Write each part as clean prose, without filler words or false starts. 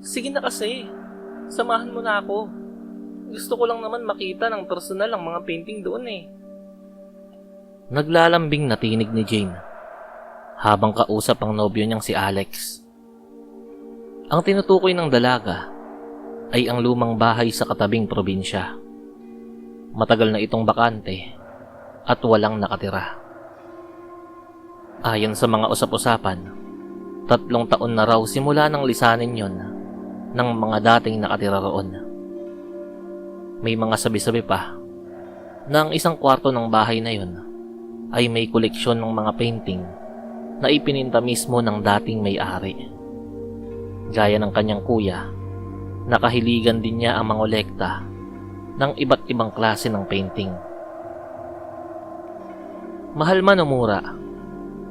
Sige na kasi. Samahan mo na ako. Gusto ko lang naman makita ng personal ang mga painting doon eh. Naglalambing na tinig ni Jane habang kausap ang nobyo niyang si Alex. Ang tinutukoy ng dalaga ay ang lumang bahay sa katabing probinsya. Matagal na itong bakante at walang nakatira. Ayon sa mga usap-usapan, 3 taon na raw simula nang lisanin yon ng mga dating nakatira roon. May mga sabi-sabi pa na ang isang kwarto ng bahay na yon ay may koleksyon ng mga painting na ipininta mismo ng dating may-ari. Gaya ng kanyang kuya, nakahiligan din niya ang mangolekta ng iba't ibang klase ng painting. Mahal man o mura,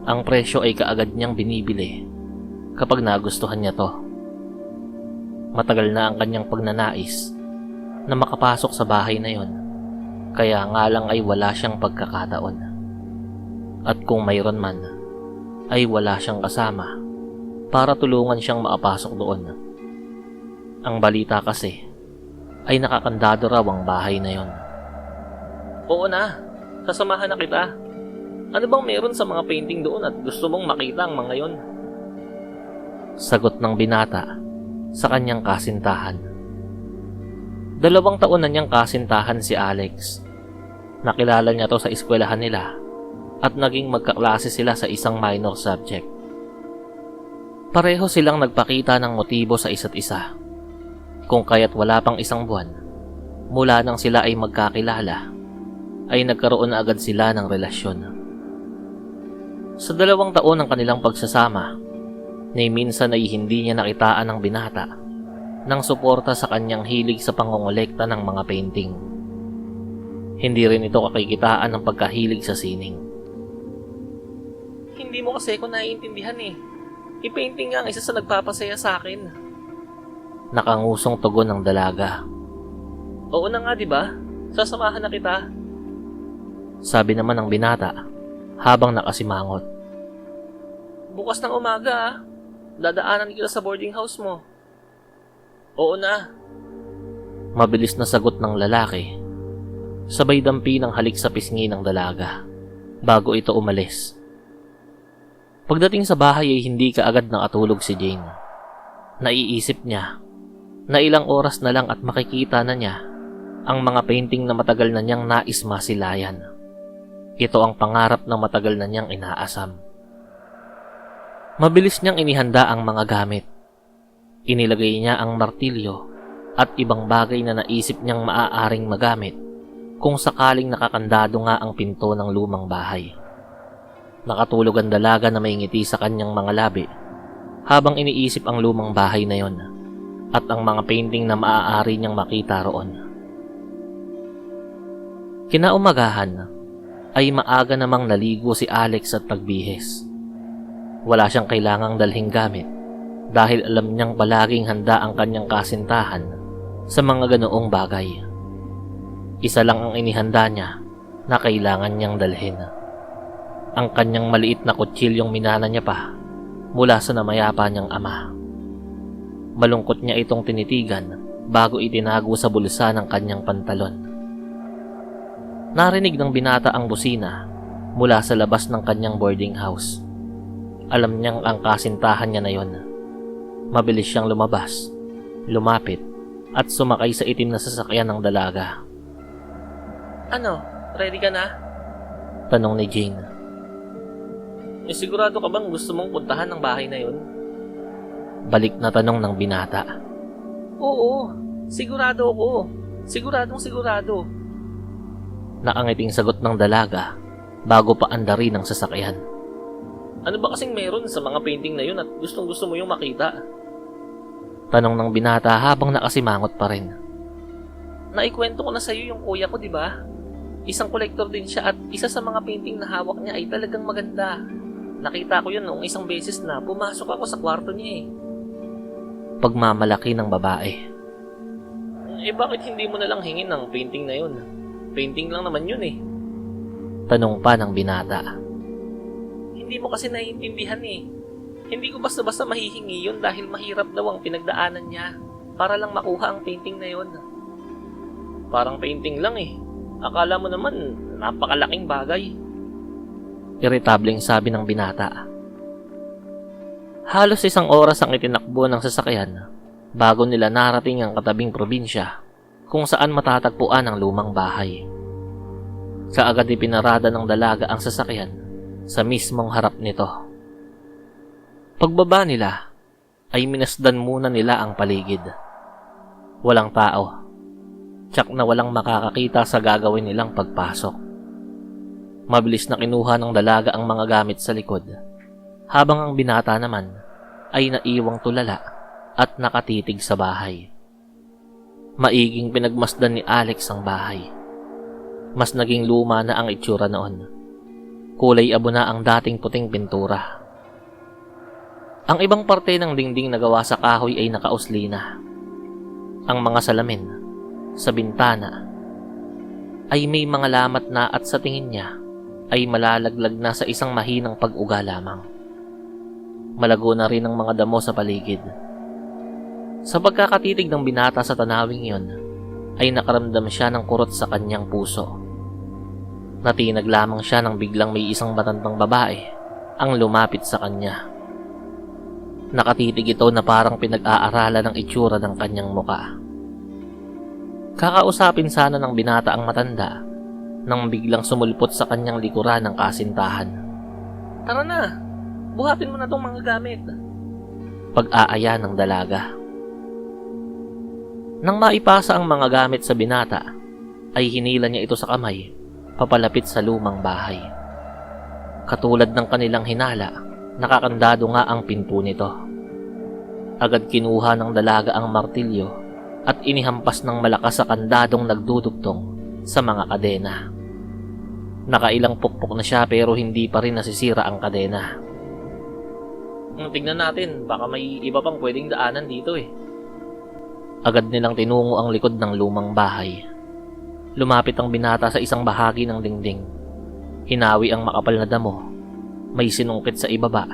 ang presyo ay kaagad niyang binibili kapag nagustuhan niya to. Matagal na ang kanyang pagnanais na makapasok sa bahay na yon, kaya nga lang ay wala siyang pagkakataon. At kung mayroon man, ay wala siyang kasama para tulungan siyang makapasok doon. Ang balita kasi ay nakakandado raw ang bahay na yon. Oo na, sasamahan na kita. Ano bang meron sa mga painting doon at gusto mong makita ang mga yon? Sagot ng binata sa kanyang kasintahan. 2 taon na niyang kasintahan si Alex. Nakilala niya to sa eskwelahan nila at naging magkaklase sila sa isang minor subject. Pareho silang nagpakita ng motibo sa isa't isa, kung kaya't wala pang 1 buwan mula nang sila ay magkakilala ay nagkaroon na agad sila ng relasyon. Sa 2 taon ng kanilang pagsasama, ni minsan ay hindi niya nakitaan ng binata ng suporta sa kanyang hilig sa pangongolekta ng mga painting. Hindi rin ito kakikitaan ng pagkahilig sa sining. Hindi mo kasi ako naiintindihan eh. I-painting nga ang isa sa nagpapasaya sa akin. Nakangusong tugon ng dalaga. Oo na nga, di ba? Sasamahan na kita. Sabi naman ng binata habang nakasimangot. Bukas ng umaga ah. Dadaanan kita sa boarding house mo. Oo na. Mabilis na sagot ng lalaki, sabay dampi ng halik sa pisngi ng dalaga bago ito umalis. Pagdating sa bahay ay hindi kaagad nakatulog si Jane. Naiisip niya na ilang oras na lang at makikita na niya ang mga painting na matagal na niyang nais masilayan. Ito ang pangarap na matagal na niyang inaasam. Mabilis niyang inihanda ang mga gamit. Inilagay niya ang martilyo at ibang bagay na naisip niyang maaaring magamit kung sakaling nakakandado nga ang pinto ng lumang bahay. Nakatulog ang dalaga na may ngiti sa kanyang mga labi habang iniisip ang lumang bahay na yon at ang mga painting na maaari niyang makita roon. Kinaumagahan ay maaga namang naligo si Alex at nagbihis. Wala siyang kailangang dalhing gamit dahil alam niyang palaging handa ang kanyang kasintahan sa mga ganoong bagay. Isa lang ang inihanda niya na kailangan niyang dalhin. Ang kanyang maliit na kutsilyong minana niya pa mula sa namayapa niyang ama. Malungkot niya itong tinitigan bago itinago sa bulsa ng kanyang pantalon. Narinig ng binata ang busina mula sa labas ng kanyang boarding house. Alam niyang ang kasintahan niya na yon. Mabilis siyang lumabas, lumapit, at sumakay sa itim na sasakyan ng dalaga. Ano? Ready ka na? Tanong ni Jane. Sigurado ka bang gusto mong puntahan ng bahay na yon? Balik na tanong ng binata. Oo, sigurado ako. Siguradong sigurado. Nakangiting sagot ng dalaga bago pa andarin ang sasakyan. Ano ba kasing meron sa mga painting na yun at gustong gusto mo yung makita? Tanong ng binata habang nakasimangot pa rin. Naikwento ko na sa'yo yung kuya ko, di ba? Isang kolektor din siya at isa sa mga painting na hawak niya ay talagang maganda. Nakita ko yun noong isang beses na pumasok ako sa kwarto niya eh. Pagmamalaki ng babae. Bakit hindi mo na lang hingin ng painting na yun? Painting lang naman yun eh. Tanong pa ng binata. Hindi mo kasi naiintindihan eh. Hindi ko basta-basta mahihingi yun dahil mahirap daw ang pinagdaanan niya para lang makuha ang painting na yun. Parang painting lang eh. Akala mo naman napakalaking bagay. Irritableng sabi ng binata. Halos 1 oras ang itinakbo ng sasakyan bago nila narating ang katabing probinsya kung saan matatagpuan ang lumang bahay. Kaagad ipinarada ng dalaga ang sasakyan sa mismong harap nito. Pagbaba nila ay minasdan muna nila ang paligid. Walang tao. Tsak na walang makakakita sa gagawin nilang pagpasok. Mabilis na kinuha ng dalaga ang mga gamit sa likod, habang ang binata naman ay naiwang tulala at nakatitig sa bahay. Maiging pinagmasdan ni Alex ang bahay. Mas naging luma na ang itsura noon. Kulay abo na ang dating puting pintura. Ang ibang parte ng dingding na gawa sa kahoy ay nakausli na. Ang mga salamin sa bintana ay may mga lamat na at sa tingin niya ay malalaglag na sa isang mahinang pag-uga lamang. Malago na rin ang mga damo sa paligid. Sa pagkakatitig ng binata sa tanawing iyon, ay nakaramdam siya ng kurot sa kanyang puso. Natinag lamang siya nang biglang may isang matandang babae ang lumapit sa kanya. Nakatitig ito na parang pinag-aaralan ng itsura ng kanyang muka. Kakausapin sana ng binata ang matanda nang biglang sumulpot sa kanyang likuran ng kasintahan. Tara na, buhatin mo na tong mga gamit. Pag-aaya ng dalaga. Nang maipasa ang mga gamit sa binata, ay hinila niya ito sa kamay, papalapit sa lumang bahay. Katulad ng kanilang hinala, nakakandado nga ang pinto nito. Agad kinuha ng dalaga ang martilyo at inihampas ng malakas sa kandadong nagdudugtong sa mga kadena. Nakailang pukpok na siya pero hindi pa rin nasisira ang kadena. Tingnan natin, baka may iba pang pwedeng daanan dito eh. Agad nilang tinungo ang likod ng lumang bahay. Lumapit ang binata sa isang bahagi ng dingding. Hinawi ang makapal na damo. May sinungkit sa ibaba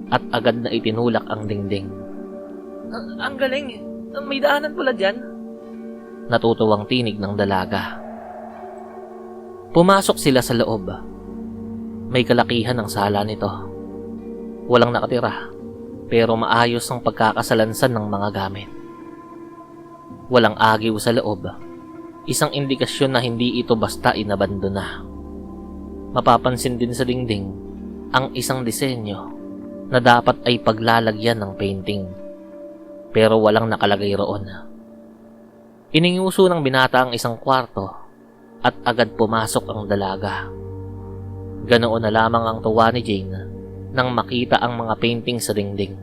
at agad na itinulak ang dingding. Ang galing. May daanan pala dyan. Natutuwang tinig ng dalaga. Pumasok sila sa loob. May kalakihan ang sala nito. Walang nakatira, pero maayos ang pagkakasalansan ng mga gamit. Walang agiw sa loob. Isang indikasyon na hindi ito basta inabandona. Mapapansin din sa dingding ang isang disenyo na dapat ay paglalagyan ng painting. Pero walang nakalagay roon. Ininguso ng binata ang isang kwarto at agad pumasok ang dalaga. Ganoon na lamang ang tuwa ni Jane nang makita ang mga painting sa dingding.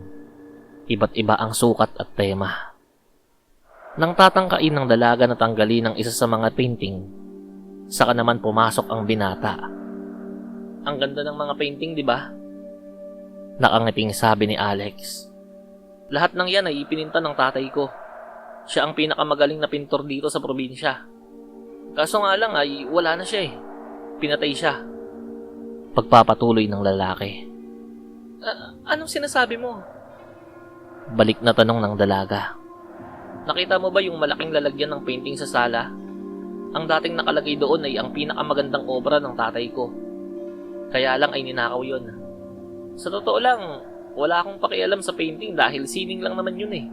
Iba't iba ang sukat at tema. Nang tatangkain ng dalaga na tanggalin ang isa sa mga painting, saka naman pumasok ang binata. Ang ganda ng mga painting, di ba? Nakangiting sabi ni Alex. Lahat ng yan ay ipininta ng tatay ko. Siya ang pinakamagaling na pintor dito sa probinsya. Kaso nga lang ay wala na siya eh. Pinatay siya. Pagpapatuloy ng lalaki. Anong sinasabi mo? Balik na tanong ng dalaga. Nakita mo ba yung malaking lalagyan ng painting sa sala? Ang dating nakalagay doon ay ang pinakamagandang obra ng tatay ko. Kaya lang ay ninakaw yun. Sa totoo lang, wala akong pakialam sa painting dahil sining lang naman yun eh.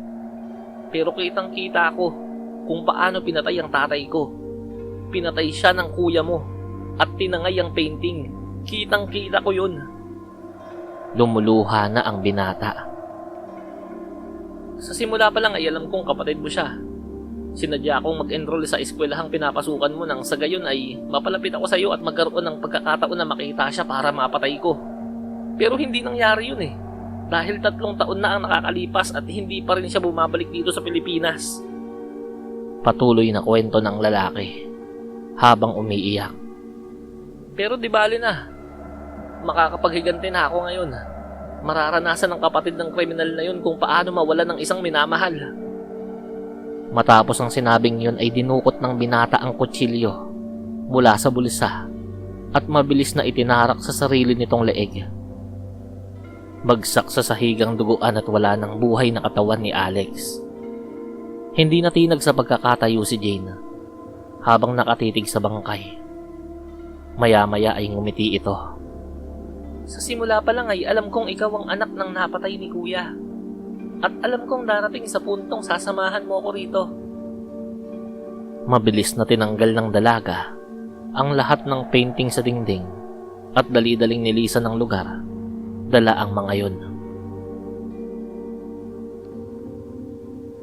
Pero kitang-kita ko kung paano pinatay ang tatay ko. Pinatay siya ng kuya mo at tinangay ang painting. Kitang-kita ko yun. Lumuluha na ang binata. Sa simula pa lang ay alam kong kapatid mo siya. Sinadya akong mag-enroll sa eskwelahang pinapasukan mo nang sa gayon ay mapalapit ako sa iyo at magkaroon ng pagkakataon na makita siya para mapatay ko. Pero hindi nangyari yun eh. Dahil 3 taon na ang nakakalipas at hindi pa rin siya bumabalik dito sa Pilipinas. Patuloy na kwento ng lalaki habang umiiyak. Pero di bali na. Makakapaghiganti na ako ngayon. Mararanasan ng kapatid ng kriminal na yun kung paano mawala ng isang minamahal. Matapos ang sinabing yun ay dinukot ng binata ang kutsilyo mula sa bulsa at mabilis na itinarak sa sarili nitong leeg. Bagsak sa sahigang duguan at wala ng buhay na katawan ni Alex. Hindi natinag sa pagkakatayo si Jane habang nakatitig sa bangkay. Maya-maya ay ngumiti ito. Sa simula pa lang ay alam kong ikaw ang anak ng napatay ni Kuya. At alam kong darating sa puntong sasamahan mo ako rito. Mabilis na tinanggal ng dalaga ang lahat ng painting sa dingding at dali-daling nilisan ng lugar. Dala ang mga yon.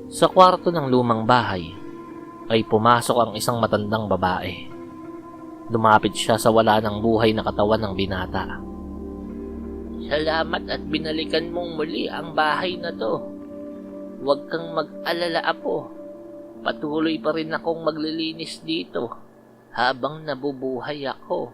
Sa kwarto ng lumang bahay ay pumasok ang isang matandang babae. Lumapit siya sa wala ng buhay na katawan ng binata. Salamat at binalikan mong muli ang bahay na to. Huwag kang mag-alala, apo. Patuloy pa rin akong maglilinis dito habang nabubuhay ako.